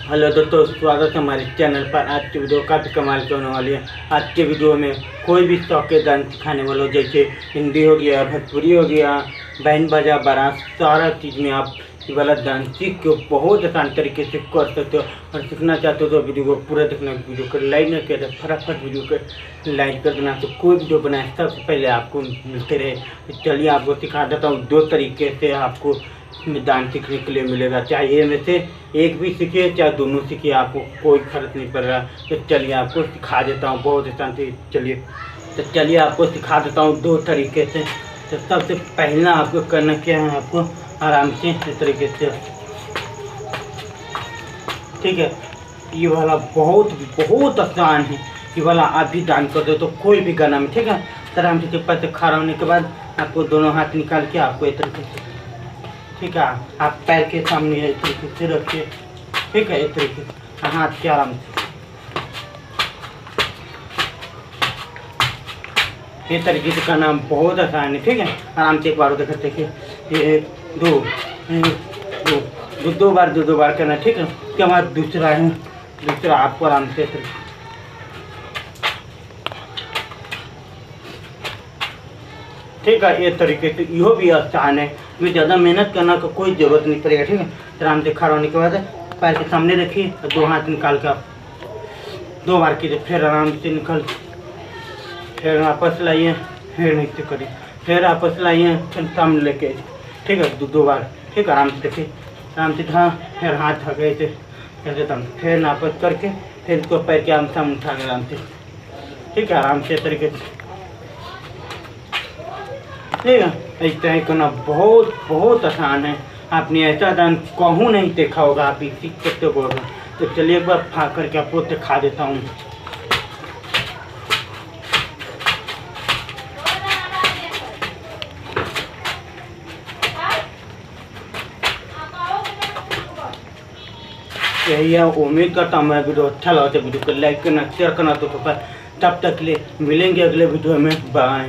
Hello दोस्तों, स्वागत है हमारे चैनल पर। आज की वीडियो काफ़ी कमाल की होने वाली है। आज के वीडियो में कोई भी शौक के डांस सिखाने वालों, जैसे हिंदी हो गया, भोजपुरी हो गया, बैंड बाजा, बारात, सारा चीज़ में आप ये वाला डांस सीख के बहुत आसान तरीके से कर सकते हो। और सीखना चाहते हो तो वीडियो को पूरा देखना। वीडियो को लाइक नहीं किया तो फटाफट वीडियो को लाइक कर देना, तो कोई वीडियो बनाए सबसे पहले आपको मिलते रहे। तो चलिए आपको सिखा देता हूँ 2 तरीके से आपको डांस सीखने के लिए मिलेगा। चाहे ये में से एक भी सीखिए, चाहे दोनों सीखिए, आपको कोई फर्क नहीं पड़ रहा। तो चलिए आपको सिखा देता हूँ बहुत आसान से। चलिए आपको सिखा देता हूँ 2 तरीके से। तो सबसे पहला आपको करना क्या है, आपको आराम से इस तरीके से, ठीक है। ये वाला बहुत आसान है। ये वाला आप भी डांस कर दो तो कोई भी गाना में, ठीक है। आराम से ऊपर से खड़ा होने के बाद आपको दोनों हाथ निकाल के आपको इस तरीके से, ठीक है, आप पैर के सामने इस तरीके से रखिए, ठीक है। इस तरीके से हाथ के आराम से इस तरीके से करना बहुत आसान है, ठीक है। आराम से एक बार उधर देखिए, 1 2 दो बार करना, ठीक है। उसके बाद दूसरा आपको आराम से, ठीक है। ये तरीके से यो भी आसान है, इसमें ज़्यादा मेहनत करना का कोई ज़रूरत नहीं पड़ेगा, ठीक है। आराम से खड़ा होने के बाद पैर के सामने रखिए और 2 हाथ निकाल कर आप 2 बार कीजिए, फिर आराम से निकल, फिर वापस लाइए, फिर नीचे करिए, फिर वापस लाइए, फिर सामने लेके, ठीक है। 2 बार, ठीक है। आराम से देखिए, आराम से हाँ, फिर हाथ आगे से कर देता हूँ, फिर वापस करके फिर इसको पैर के आराम सामने उठा के आराम से, ठीक है। आराम से तरीके से, ठीक है। इस तरह करना बहुत आसान है। आपने ऐसा डांस कहूँ नहीं देखा होगा, आप ही सीख सकते हो। तो चलिए एक बार फा करके आपको दिखा देता हूँ। यही है, उम्मीद करता हूँ मेरा वीडियो अच्छा लगा तो वीडियो को लाइक करना, शेयर करना। तो तब तक के लिए मिलेंगे अगले वीडियो में। बाय।